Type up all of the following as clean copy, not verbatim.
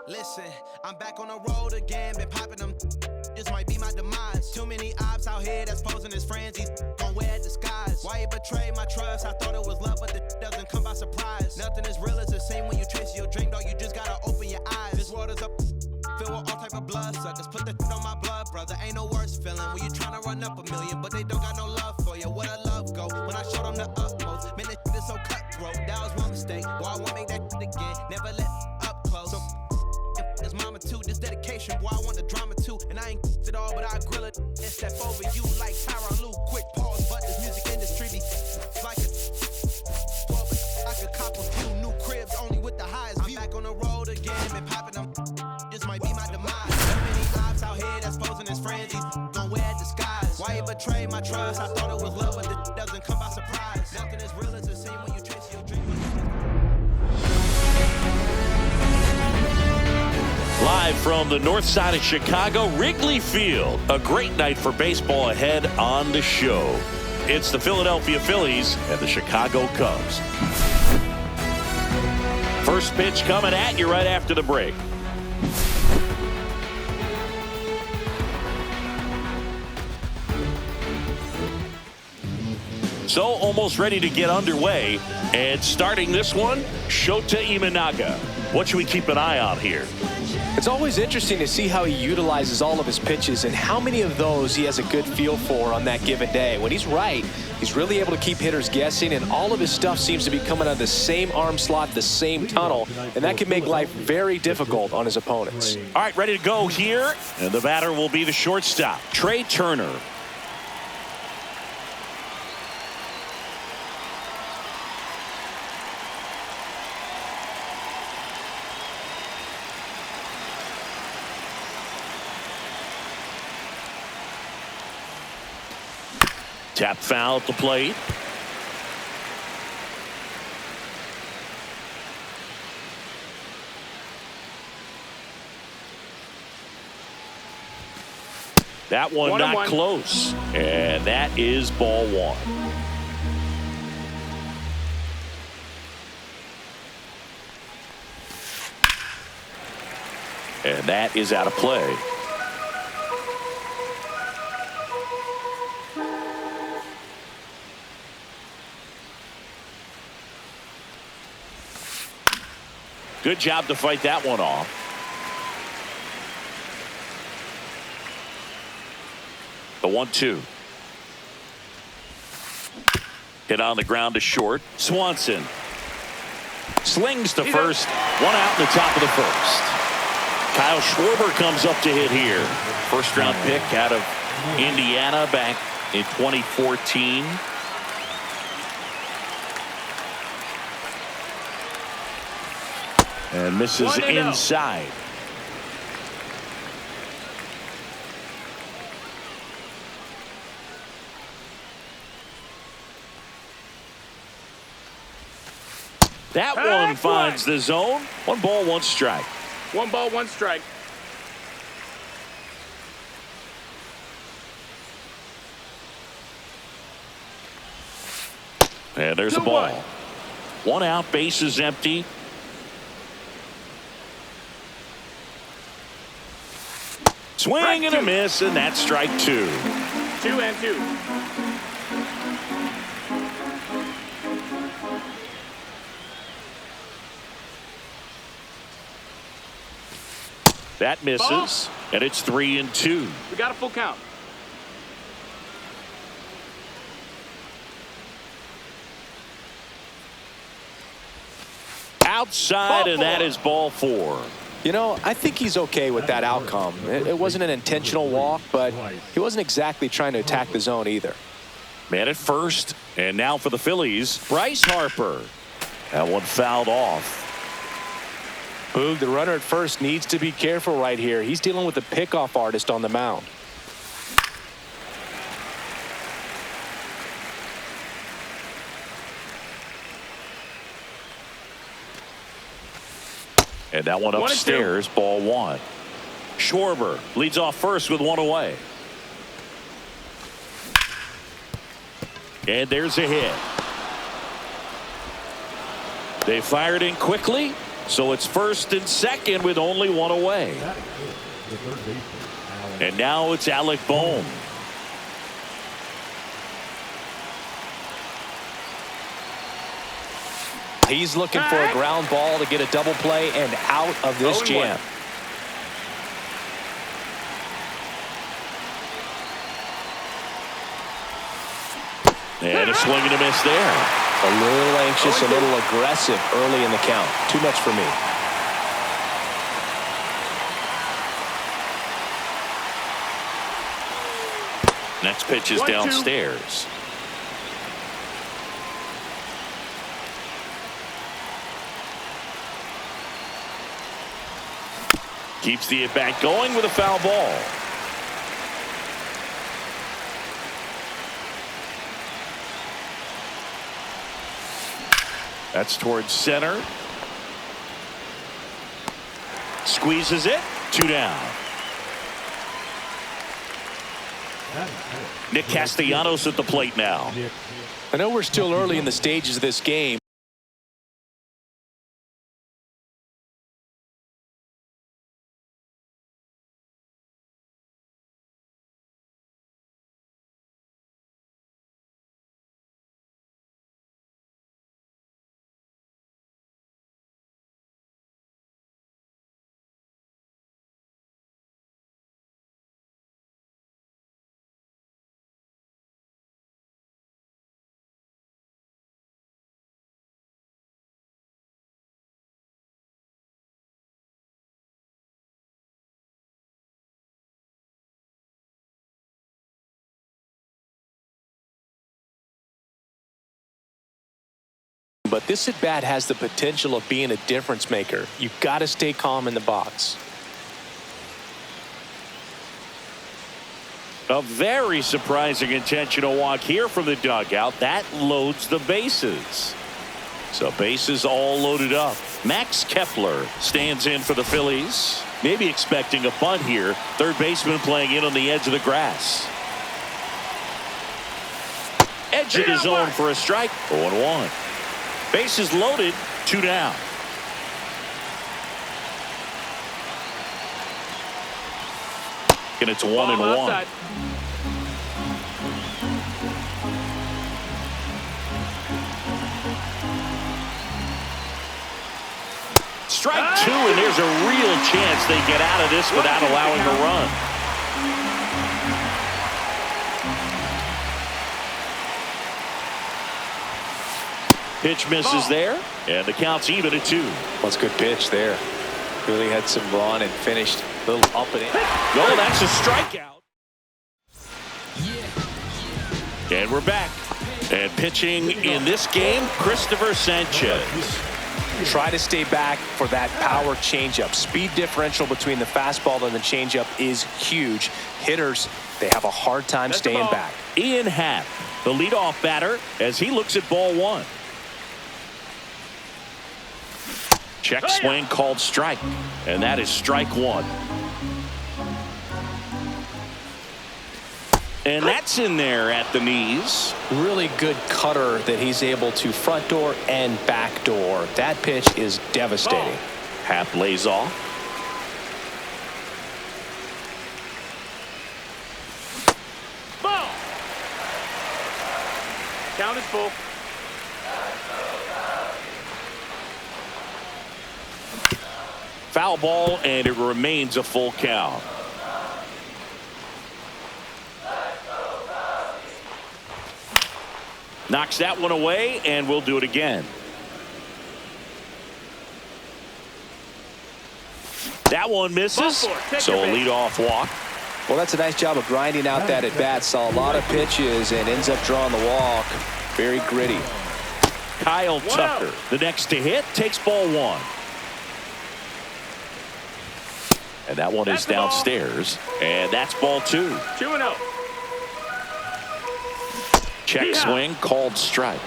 Listen, I'm back on the road again, been popping them. This might be my demise. Too many ops out here that's posing as friends. These gon' wear disguise. Why you betray my trust? I thought it was love, but the doesn't come by surprise. Nothing as real as the same when you chase your dream, dog. You just gotta open your eyes. This world is up, filled with all type of blood suckers. Put the on my blood, brother. Ain't no worse feeling when you tryna run up a million, but they don't got no love for you. Where the love go? When I showed them the utmost, man, this is so cutthroat. That was one mistake. Boy, I won't make that again. Never let up close. So, it's mama too, this dedication, boy, I want the drama too. And I ain't it all, but I grill it and step over you like Tyron Lue. Quick pause, but this music industry be like a 12. I could cop a few new cribs only with the highest view. I'm back on the road again, been popping them. This might be my demise. So many ops out here that's posing as friends. These gon' wear disguise. Why you betray my trust? I thought it was love, but it doesn't come by surprise. Nothing as real as the same when you chase your dream. Live from the north side of Chicago, Wrigley Field. A great night for baseball ahead on the show. It's the Philadelphia Phillies and the Chicago Cubs. First pitch coming at you right after the break. So almost ready to get underway. And starting this one, Shota Imanaga. What should we keep an eye on here? It's always interesting to see how he utilizes all of his pitches and how many of those he has a good feel for on that given day. When he's right, he's really able to keep hitters guessing, and all of his stuff seems to be coming out of the same arm slot, the same tunnel, and that can make life very difficult on his opponents. All right, ready to go here, and the batter will be the shortstop, Trey Turner. Tap foul at the plate. That one not close. And that is ball one. And that is out of play. Good job to fight that one off. The 1-2. Hit on the ground to short. Swanson slings to first. One out in the top of the first. Kyle Schwarber comes up to hit here. First round pick out of Indiana back in 2014. And misses inside. That one finds the zone. 1 ball, 1 strike. 1 ball, 1 strike. And there's a ball. 1 out, bases empty. Swing and a miss, and that's strike 2. 2-2. That misses, and it's 3-2. We got a full count. Outside, and that is ball 4. You know, I think he's okay with that outcome. It wasn't an intentional walk, but he wasn't exactly trying to attack the zone either. Man at first, and now for the Phillies, Bryce Harper. That one fouled off. Boog, the runner at first needs to be careful right here. He's dealing with the pickoff artist on the mound. And that one upstairs, ball 1. Schwarber leads off first with 1 away. And there's a hit. They fired in quickly, so it's first and second with only one away. And now it's Alec Bohm. He's looking for a ground ball to get a double play and out of this jam. And a swing and a miss there. A little anxious, a little aggressive early in the count. Too much for me. Next pitch is downstairs. Keeps the at-bat going with a foul ball. That's towards center. Squeezes it. 2 down. Nick Castellanos at the plate now. I know we're still early in the stages of this game. But this at bat has the potential of being a difference maker. You've got to stay calm in the box. A very surprising intentional walk here from the dugout. That loads the bases. So bases all loaded up. Max Kepler stands in for the Phillies. Maybe expecting a bunt here. Third baseman playing in on the edge of the grass. Edge of the zone for a strike. 0-1. Bases loaded. 2 down. And it's 1-1. Strike 2, and there's a real chance they get out of this without allowing a run. Pitch misses there, and the count's even at 2. That's a good pitch there. Really had some run and finished a little up and in. No, that's a strikeout. And we're back. And pitching in this game, Christopher Sanchez. Try to stay back for that power changeup. Speed differential between the fastball and the changeup is huge. Hitters, they have a hard time staying back. Ian Happ, the leadoff batter, as he looks at ball 1. Check swing called strike, and that is strike 1. And that's in there at the knees. Really good cutter that he's able to front door and back door. That pitch is devastating. Happ lays off. Ball. Count is full. Foul ball, and it remains a full count. Knocks that one away, and we'll do it again. That one misses, so a leadoff walk. Well, that's a nice job of grinding out that at bat. Saw a lot of pitches and ends up drawing the walk. Very gritty. Kyle Tucker, the next to hit, takes ball 1. And that one is downstairs, and that's ball 2. 2-0. Check swing called strike.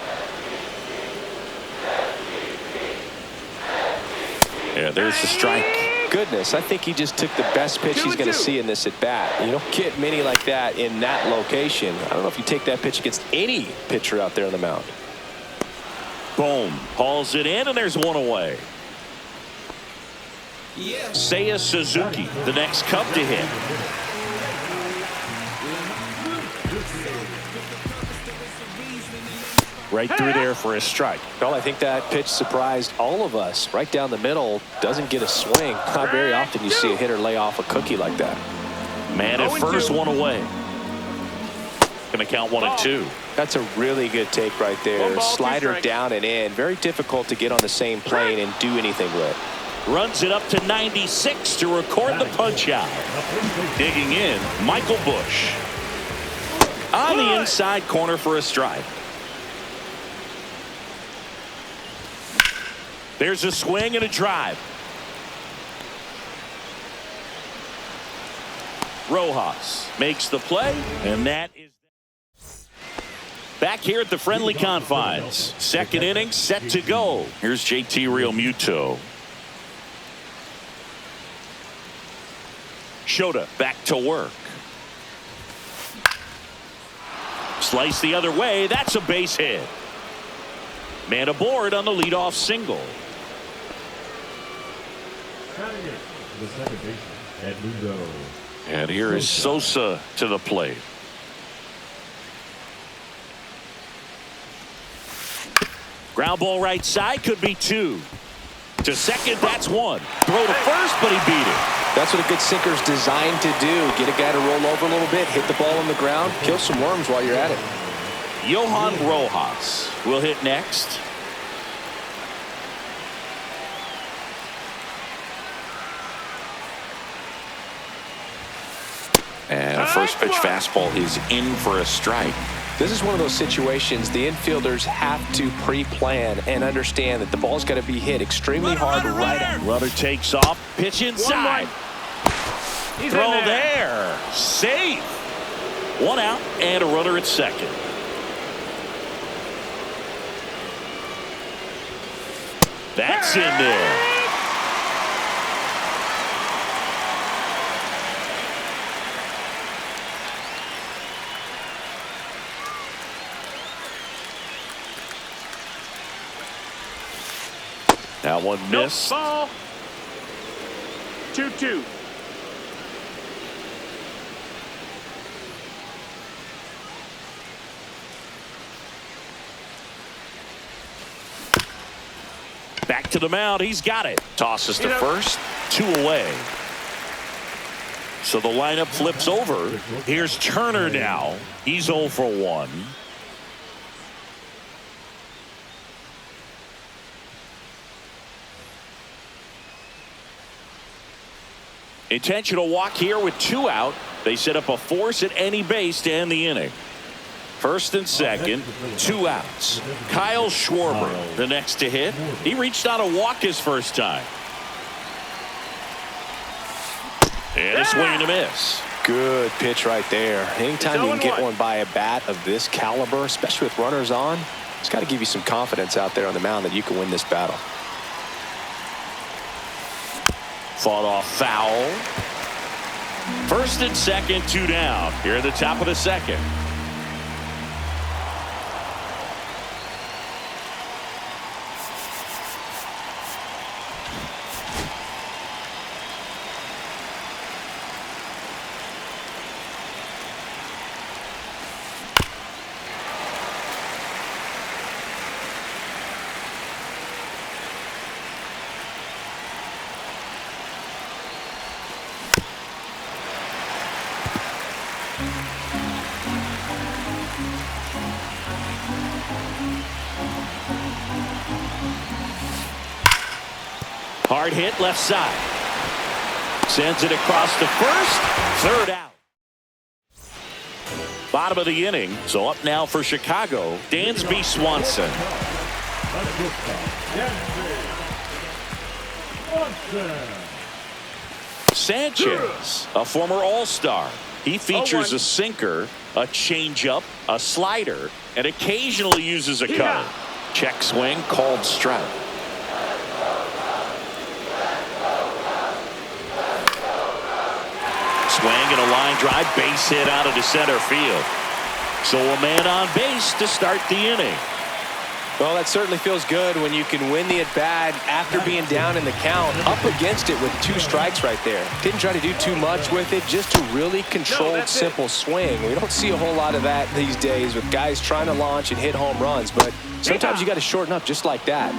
Yeah, there's the strike. Goodness, I think he just took the best pitch he's going to see in this at bat. You don't get many like that in that location. I don't know if you take that pitch against any pitcher out there on the mound. Boom. Hauls it in, and there's one away. Seiya Suzuki, the next Cub to hit. Right through there for a strike. Well, I think that pitch surprised all of us. Right down the middle, doesn't get a swing. Not very often you see a hitter lay off a cookie like that. Man at first, one away. Going to count 1-2. That's a really good take right there. Slider down and in. Very difficult to get on the same plane and do anything with. Runs it up to 96 to record the punch out. Digging in, Michael Busch. On the inside corner for a strike. There's a swing and a drive. Rojas makes the play, and that is back here at the friendly confines. Second inning set to go. Here's JT Realmuto. Shota back to work. Slice the other way. That's a base hit. Man aboard on the leadoff single. The second baseman, Edmundo. And here is Sosa to the plate. Ground ball right side, could be two. To second, that's one. Throw to first, but he beat it. That's what a good sinker's designed to do. Get a guy to roll over a little bit, hit the ball on the ground, kill some worms while you're at it. Johan Rojas will hit next. And a first pitch fastball is in for a strike. This is one of those situations the infielders have to pre-plan and understand that the ball's got to be hit extremely hard right at. Runner takes off, pitch inside. Throw there. Safe. One out and a runner at second. That's in there. That one missed. Ball. 2-2. Back to the mound. He's got it. Tosses to first. 2 away. So the lineup flips over. Here's Turner now. He's 0 for 1. Intentional walk here with 2 out. They set up a force at any base to end the inning. First and second, 2 outs. Kyle Schwarber, the next to hit. He reached on a walk his first time. And a swing and a miss. Good pitch right there. Anytime you can get one by a bat of this caliber, especially with runners on, it's got to give you some confidence out there on the mound that you can win this battle. Fought off foul. First and second, 2 down. Here at the top of the second. Hard hit left side. Sends it across to first. 3rd out. Bottom of the inning. So up now for Chicago, Dansby Swanson. Sanchez, a former All-Star. He features a sinker, a changeup, a slider, and occasionally uses a cutter. Check swing, called strike. Swing and a line drive, base hit out of the center field. So a man on base to start the inning. Well, that certainly feels good when you can win the at-bat after being down in the count, up against it with 2 strikes right there. Didn't try to do too much with it, just a really controlled, simple swing. We don't see a whole lot of that these days with guys trying to launch and hit home runs, but sometimes you got to shorten up just like that.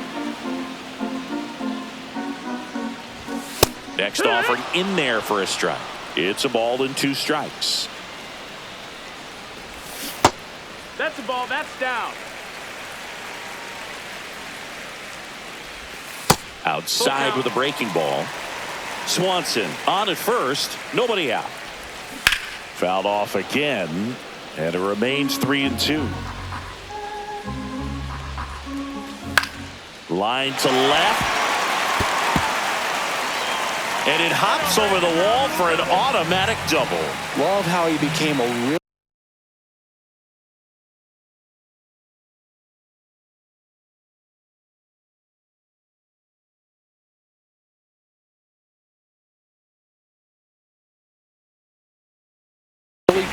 Next offering in there for a strike. It's a ball and 2 strikes. That's a ball. That's down. Outside with a breaking ball. Swanson on at first. Nobody out. Fouled off again. And it remains 3-2. Line to left. And it hops over the wall for an automatic double. Love how he became a real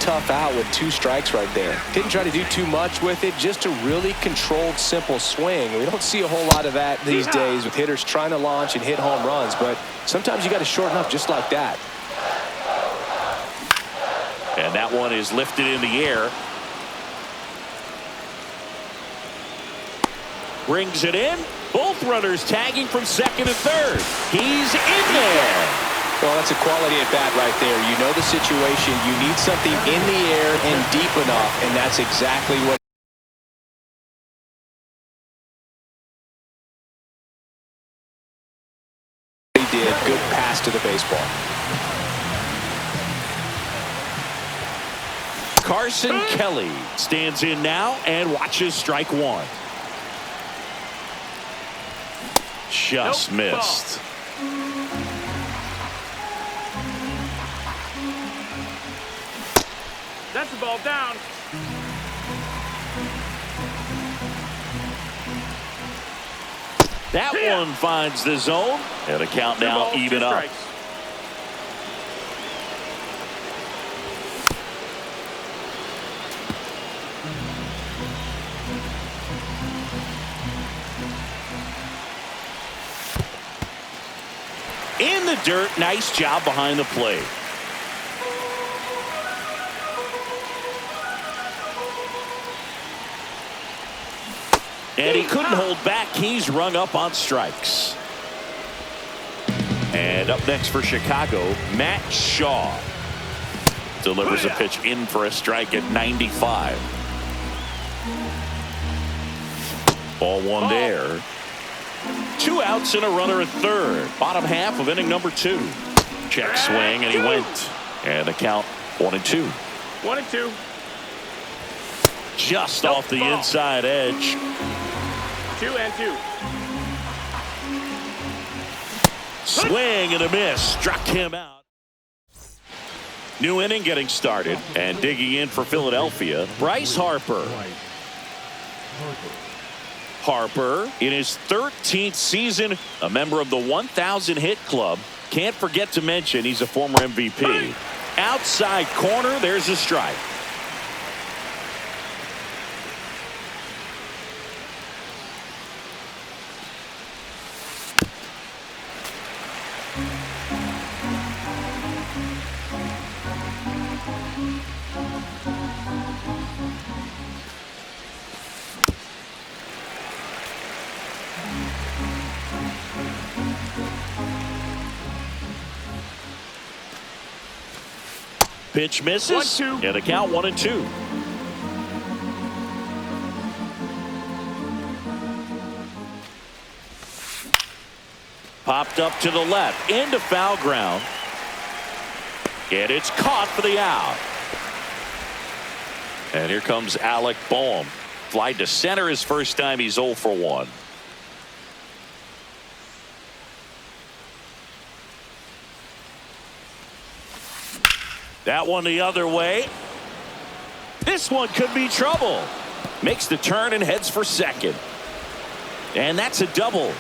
tough out with 2 strikes right there. Didn't try to do too much with it, just a really controlled, simple swing. We don't see a whole lot of that these days with hitters trying to launch and hit home runs, but sometimes you got to shorten up just like that. And that one is lifted in the air. Brings it in. Both runners tagging from second and third. He's in there. Well, that's a quality at bat right there. You know the situation. You need something in the air and deep enough, and that's exactly what he did. Good pass to the baseball. Carson Kelly stands in now and watches strike 1. Just missed. That's the ball down. That one finds the zone. And a count now even up. In the dirt, nice job behind the plate. And he couldn't hold back. He's rung up on strikes. And up next for Chicago, Matt Shaw. Delivers a pitch in for a strike at 95. Ball 1 there. 2 outs and a runner at third. Bottom half of inning number 2. Check swing, and he went. And the count 1-2. 1-2. Just off the inside edge. 2-2. Swing and a miss. Struck him out. New inning getting started. And digging in for Philadelphia, Bryce Harper. Harper, in his 13th season, a member of the 1,000 hit club. Can't forget to mention he's a former MVP. Outside corner, there's a strike. Pitch misses. 1-2. And a count 1-2. Popped up to the left into foul ground. And it's caught for the out. And here comes Alec Boehm. Fly to center his first time. He's 0 for 1. That one the other way. This one could be trouble. Makes the turn and heads for second. And that's a double.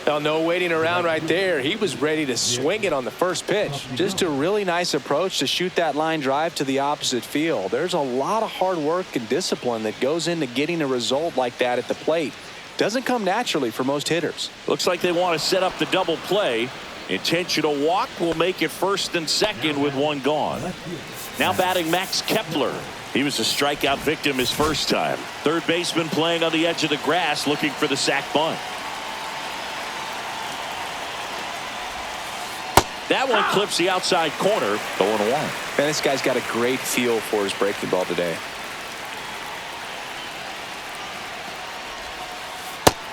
Well, no waiting around right there. He was ready to swing it on the first pitch. Just a really nice approach to shoot that line drive to the opposite field. There's a lot of hard work and discipline that goes into getting a result like that at the plate. Doesn't come naturally for most hitters. Looks like they want to set up the double play. Intentional walk will make it first and second with one gone. Now batting Max Kepler. He was a strikeout victim his first time. Third baseman playing on the edge of the grass looking for the sac bunt. That one clips the outside corner. 0-1. Man, this guy's got a great feel for his breaking ball today.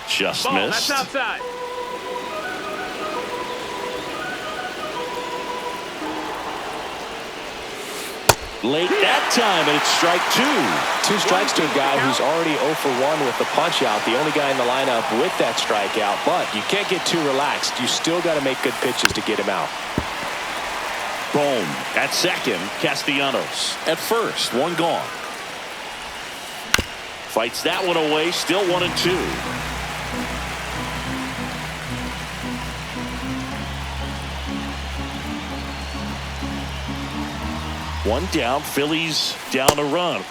Just Ball, missed. that's outside. Late that time, and it's strike two. 2 strikes to a guy who's already 0 for 1 with the punch out. The only guy in the lineup with that strikeout. But you can't get too relaxed. You still got to make good pitches to get him out. Boom. At second, Castellanos. At first, one gone. Fights that one away, still 1-2. One down, Phillies down a run.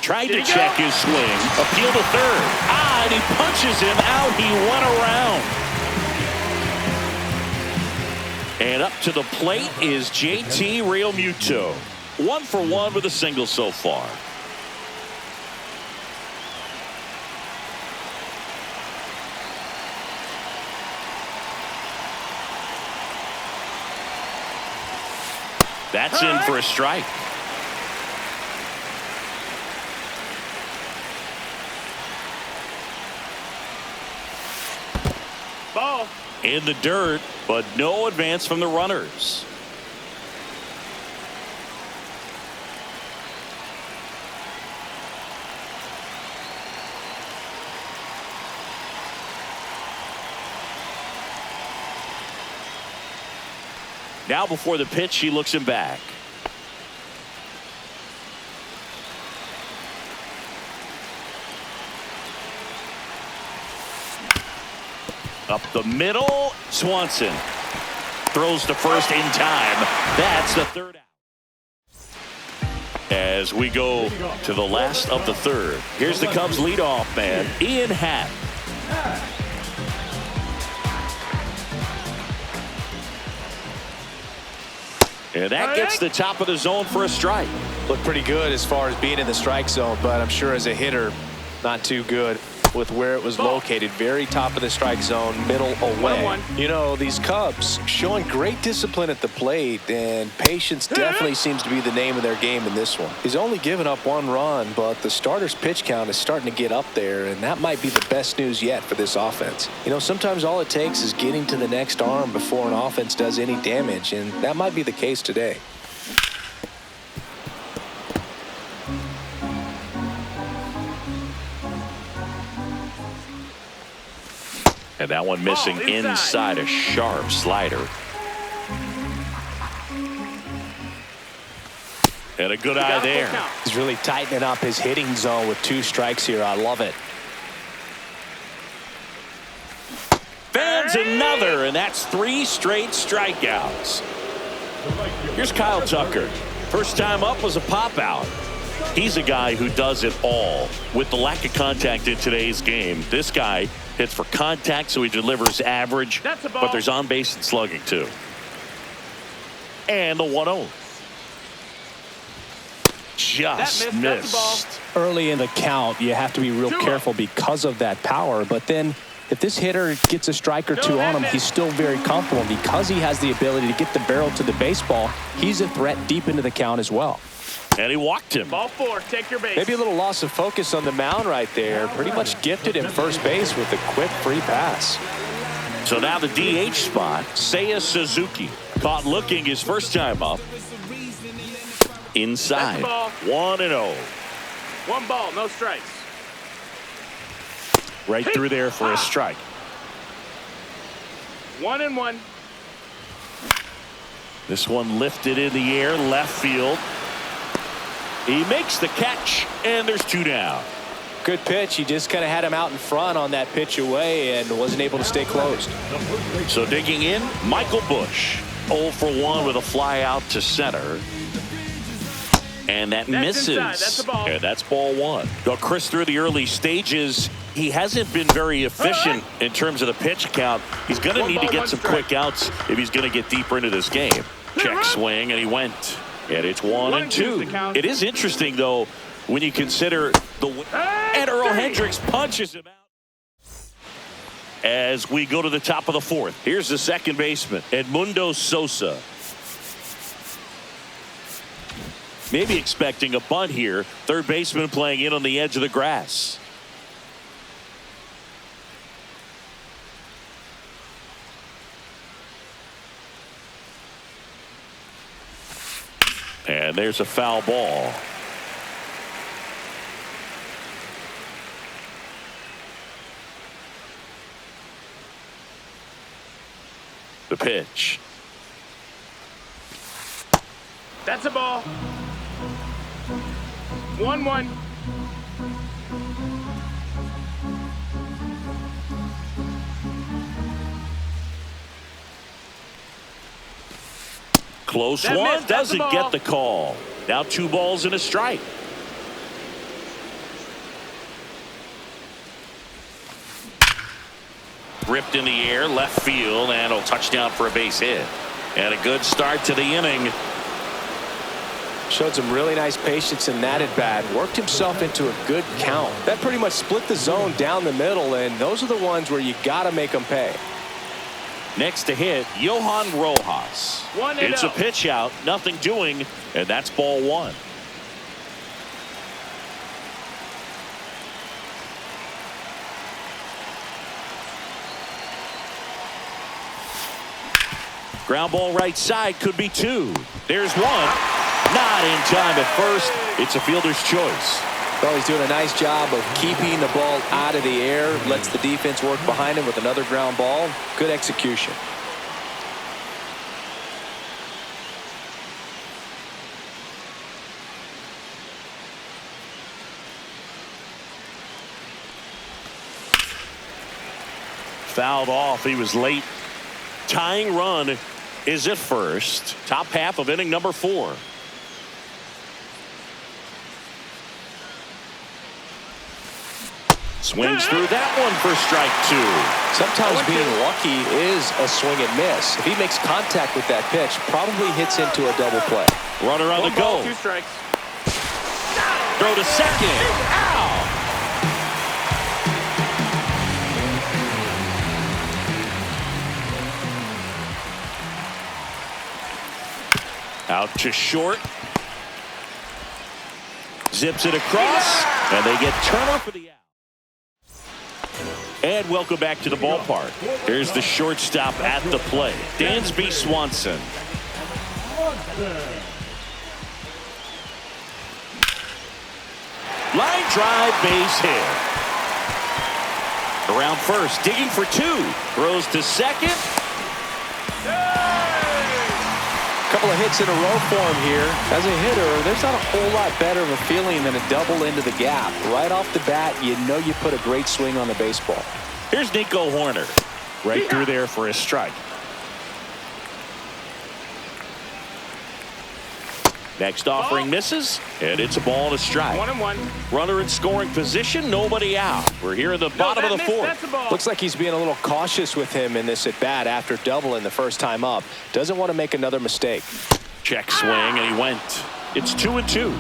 Tried to check his swing. Appeal to third. And he punches him out. He went around. And up to the plate is JT Realmuto. 1 for 1 with a single so far. That's in for a strike. Ball. In the dirt, but no advance from the runners. Now before the pitch, he looks him back. Up the middle, Swanson throws to first in time. That's the third out. As we go to the last of the third, here's the Cubs leadoff man, Ian Happ. And that gets the top of the zone for a strike. Looked pretty good as far as being in the strike zone, but I'm sure as a hitter, not too good with where it was located. Very top of the strike zone, middle away. 1-1. You know, these Cubs showing great discipline at the plate, and patience definitely seems to be the name of their game in this one. He's only given up 1 run, but the starter's pitch count is starting to get up there, and that might be the best news yet for this offense. You know, sometimes all it takes is getting to the next arm before an offense does any damage, and that might be the case today. And that one missing inside, a sharp slider. And a good eye there. He's really tightening up his hitting zone with 2 strikes here. I love it. Fans another, and that's 3 straight strikeouts. Here's Kyle Tucker. First time up was a pop out. He's a guy who does it all. With the lack of contact in today's game, this guy hits for contact, so he delivers average, but there's on base and slugging too. And the 1-0. Just missed. Early in the count, you have to be real careful because of that power, but then if this hitter gets a strike or 2 on him, he's still very comfortable. Because he has the ability to get the barrel to the baseball, he's a threat deep into the count as well. And he walked him. Ball 4, take your base. Maybe a little loss of focus on the mound right there. Pretty much gifted him first base with a quick free pass. So now the DH spot, Seiya Suzuki. Caught looking his first time up. Inside. 1-0. 1 ball, no strikes. Right through there for a strike. 1-1. This one lifted in the air, left field. He makes the catch, and there's 2 down. Good pitch. He just kind of had him out in front on that pitch away and wasn't able to stay closed. So digging in, Michael Busch. 0 for 1 with a fly out to center. And that misses. Inside. That's the ball. And that's ball 1. Well, Chris, through the early stages, he hasn't been very efficient in terms of the pitch count. He's going to need to get some quick outs if he's going to get deeper into this game. Check swing, and he went. And it's 1-2. It is interesting, though, when you consider the and Earl Hendricks punches him out. As we go to the top of the 4th, here's the second baseman, Edmundo Sosa. Maybe expecting a bunt here. Third baseman playing in on the edge of the grass. And there's a foul ball. The pitch. That's a ball. 1-1. Close That one. missed. That's the Doesn't get ball. the call. Now 2 balls and a strike. Ripped in the air, left field, and a touchdown for a base hit. And a good start to the inning. Showed some really nice patience in that at bat. Worked himself into a good count. That pretty much split the zone down the middle, and those are the ones where you got to make them pay. Next to hit, Johan Rojas. 1-0. It's a pitch out, nothing doing, and that's ball 1. Ground ball right side, could be 2. There's 1. Not in time at first. It's a fielder's choice. Well, he's doing a nice job of keeping the ball out of the air. Lets the defense work behind him with another ground ball. Good execution. Fouled off. He was late. Tying run is at first. Top half of inning number 4. Swings through that one for strike 2. Sometimes being lucky is a swing and miss. If he makes contact with that pitch, probably hits into a double play. Runner on the 1 ball, go. 2 strikes. Throw to second. Ow! Out to short. Zips it across, and they get Turner for the out. And welcome back to the ballpark. Here's the shortstop at the plate, Dansby Swanson. Line drive, base hit. Around first, digging for 2. Throws to second. Couple of hits in a row for him here. As a hitter, there's not a whole lot better of a feeling than a double into the gap. Right off the bat, you know you put a great swing on the baseball. Here's Nico Horner. Right through there for a strike. Next offering misses, and it's a ball and a strike. 1-1. Runner in scoring position, nobody out. We're here in the bottom of the 4th. That's a ball. Looks like he's being a little cautious with him in this at bat after doubling the first time up. Doesn't want to make another mistake. Check swing, and he went. It's 2-2.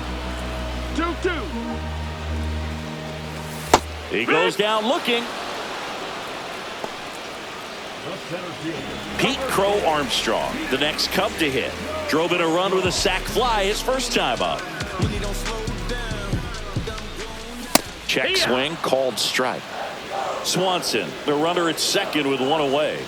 2-2. He goes down looking. Pete Crow Armstrong, the next Cub to hit. Drove in a run with a sac fly his first time up. Check swing, called strike. Swanson, the runner at second with 1 away.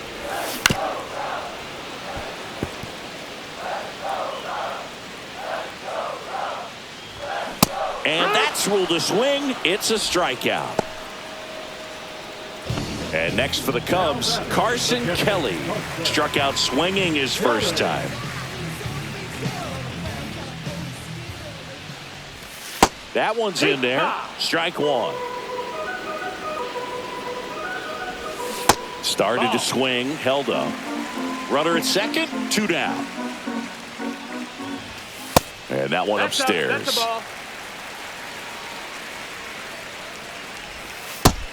And that's ruled a swing. It's a strikeout. And next for the Cubs, Carson Kelly. Struck out swinging his first time. That one's in there. Strike 1. Started to swing, held up. Runner at second, 2 down. And that one upstairs. That's a ball.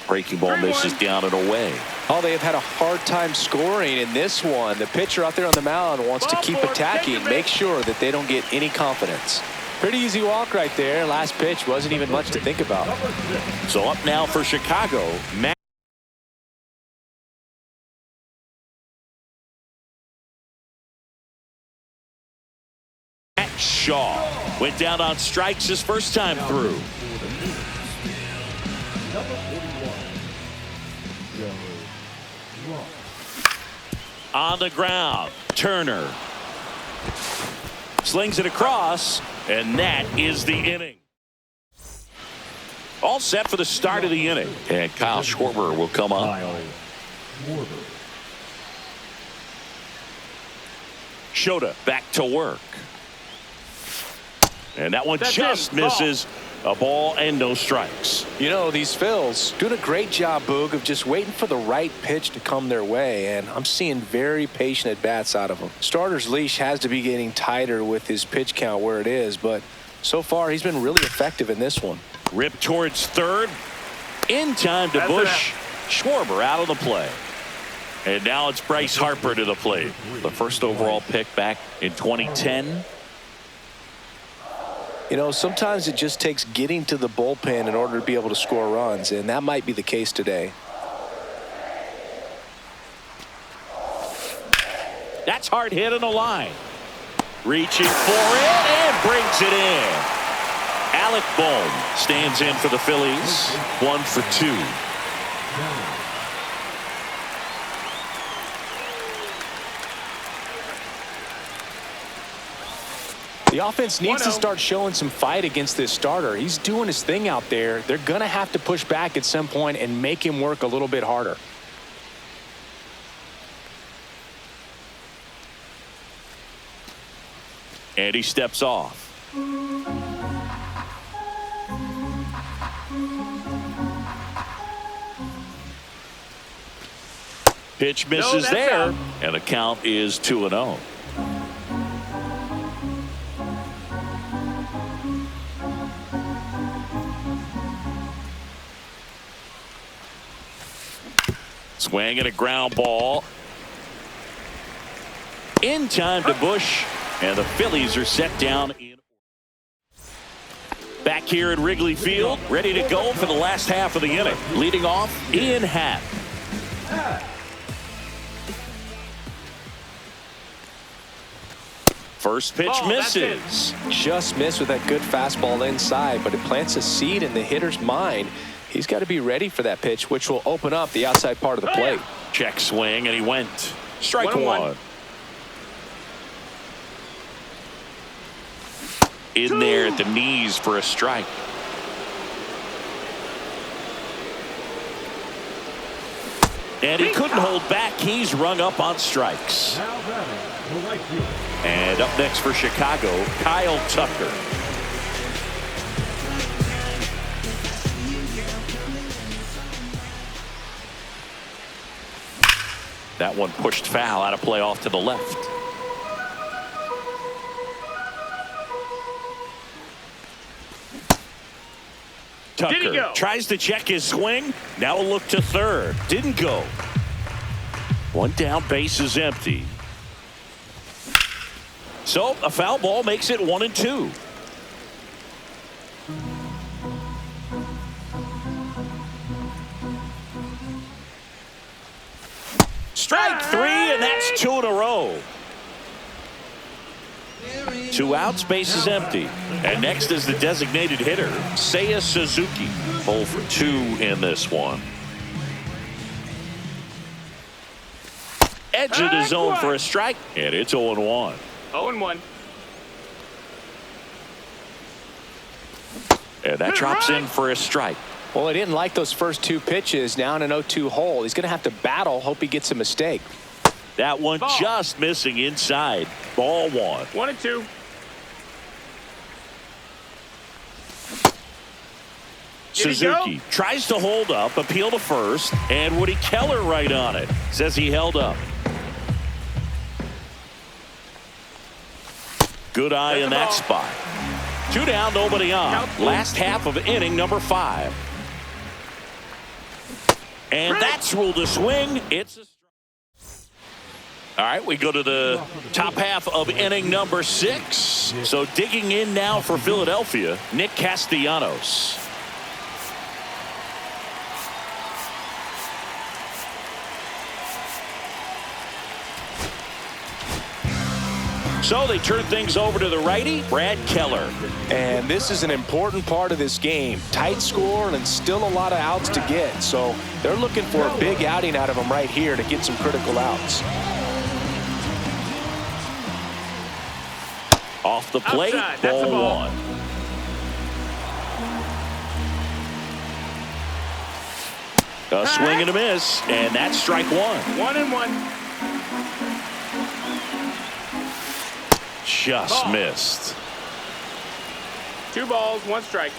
Breaking ball misses down and away. Oh, they have had a hard time scoring in this one. The pitcher out there on the mound wants to keep attacking, make sure that they don't get any confidence. Pretty easy walk right there. Last pitch wasn't even much to think about. So up now for Chicago, Matt Shaw went down on strikes his first time through. On the ground, Turner slings it across, and that is the inning. All set for the start of the inning, and Kyle Schwarber will come up. Shota back to work, and that one just misses. A ball and no strikes. You know, these Phils doing a great job, Boog, of just waiting for the right pitch to come their way, and I'm seeing very patient at-bats out of them. Starter's leash has to be getting tighter with his pitch count where it is, but so far he's been really effective in this one. Rip towards third. In time to Bush. Schwarber out of the play. And now it's Bryce Harper to the plate. The first overall pick back in 2010. You know, sometimes it just takes getting to the bullpen in order to be able to score runs, and that might be the case today. That's hard hit on the line. Reaching for it and brings it in. Alec Bohm stands in for the Phillies. 1 for 2. The offense needs to start showing some fight against this starter. He's doing his thing out there. They're going to have to push back at some point and make him work a little bit harder. And he steps off. Pitch misses there, and the count is 2-0. Swing and a ground ball. In time to Bush, and the Phillies are set down. Back here at Wrigley Field, ready to go for the last half of the inning. Leading off, Ian Happ. First pitch misses. Just missed with that good fastball inside, but it plants a seed in the hitter's mind. He's got to be ready for that pitch, which will open up the outside part of the plate. Check swing, and he went. Strike one. In there at the knees for a strike. And he couldn't hold back. He's rung up on strikes. And up next for Chicago, Kyle Tucker. That one pushed foul, out of play off to the left. Tucker tries to check his swing. Now a look to third. Didn't go. One down, base is empty. So a foul ball makes it 1-2. Strike 3, and that's 2 in a row. 2 outs, base is empty. And next is the designated hitter, Seiya Suzuki. 0 for 2 in this one. Edge of the zone for a strike, and it's 0-1. 0-1. And that drops in for a strike. Well, he didn't like those first 2 pitches. Now in an 0-2 hole. He's going to have to battle. Hope he gets a mistake. That one just missing inside. Ball 1. 1-2. Suzuki tries to hold up, appeal to first, and Woody Keller right on it. Says he held up. Good eye in that spot. 2 down, nobody on. Last half of inning number 5. And that's ruled a swing. It's a all right, we go to the top half of inning number 6. So digging in now for Philadelphia, Nick Castellanos. So they turn things over to the righty, Brad Keller. And this is an important part of this game. Tight score and still a lot of outs to get. So they're looking for a big outing out of him right here to get some critical outs. Off the plate, ball 1. A swing and a miss, and that's strike 1. 1-1. Just missed. 2 balls, 1 strike.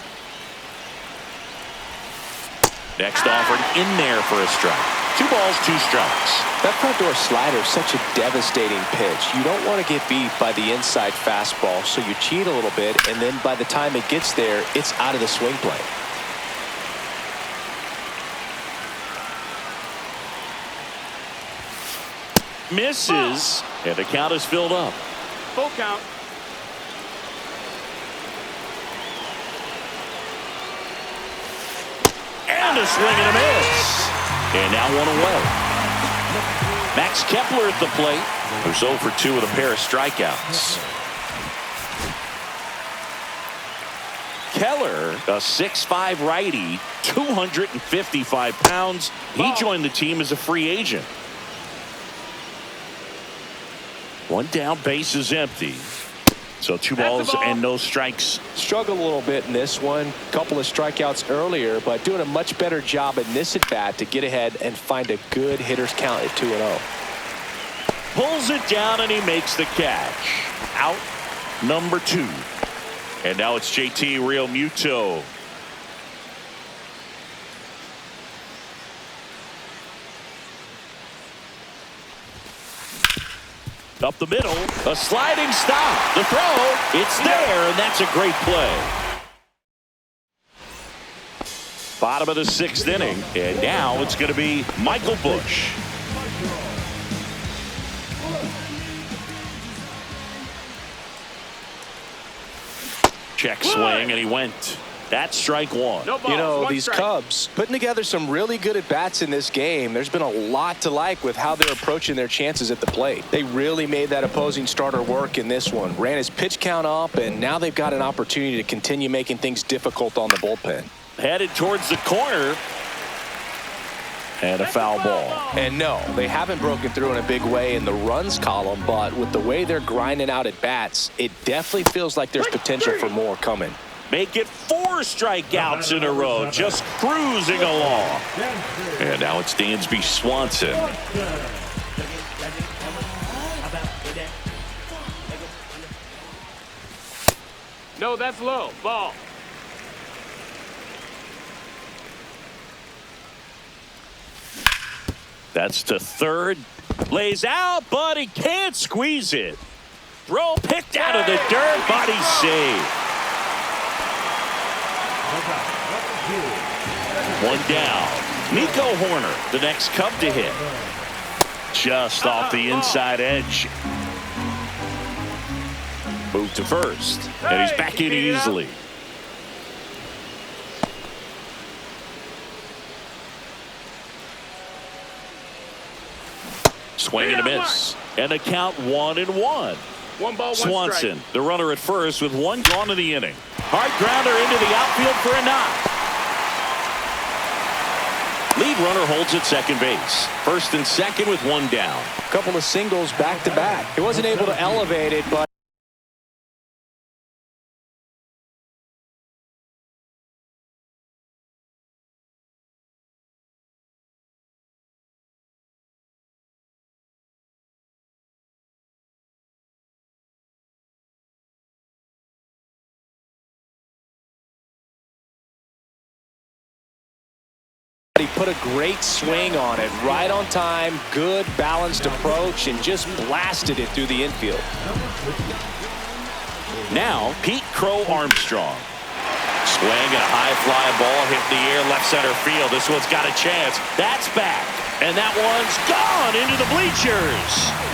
Next offering in there for a strike. 2 balls, 2 strikes. That front door slider is such a devastating pitch. You don't want to get beat by the inside fastball, so you cheat a little bit, and then by the time it gets there, it's out of the swing plane. Misses, and the count is filled up. Full count. And a swing and a miss. And now 1 away. Max Kepler at the plate, who's 0 for 2 with a pair of strikeouts. Keller, a 6'5" righty, 255 pounds. He joined the team as a free agent. 1 down, base is empty. So 2 balls and no strikes. Struggled a little bit in this one. Couple of strikeouts earlier, but doing a much better job in this at bat to get ahead and find a good hitter's count at 2-0. Pulls it down and he makes the catch. Out number 2. And now it's JT Realmuto. Up the middle, a sliding stop. The throw, it's there, and that's a great play. Bottom of the 6th inning, and now it's going to be Michael Busch. Check swing, and he went. That's strike 1. No balls, You know, 1 these strike. Cubs putting together some really good at-bats in this game. There's been a lot to like with how they're approaching their chances at the plate. They really made that opposing starter work in this one. Ran his pitch count up, and now they've got an opportunity to continue making things difficult on the bullpen. Headed towards the corner. And a foul ball. And no, they haven't broken through in a big way in the runs column, but with the way they're grinding out at bats, it definitely feels like there's potential for more coming. Make it 4 strikeouts in a row, just cruising along. And now it's Dansby Swanson. No, that's low. Ball. That's to third. Lays out, but he can't squeeze it. Throw picked out of the dirt, but he's saved. 1 down. Nico Horner, the next Cub to hit. Just off the inside edge. Move to first, and he's back in easily. Swing and a miss. And the count 1-1. 1 ball, 1 Swanson, strike. the runner at first with 1 gone in the inning. Hard grounder into the outfield for a knock. Lead runner holds at second base. First and second with 1 down. Couple of singles back to back. He wasn't able to elevate it, but He put a great swing on it, right on time, good balanced approach, and just blasted it through the infield. Now, Pete Crow Armstrong. Swing and a high fly ball hit in the air, left center field. This one's got a chance. That's back. And that one's gone into the bleachers.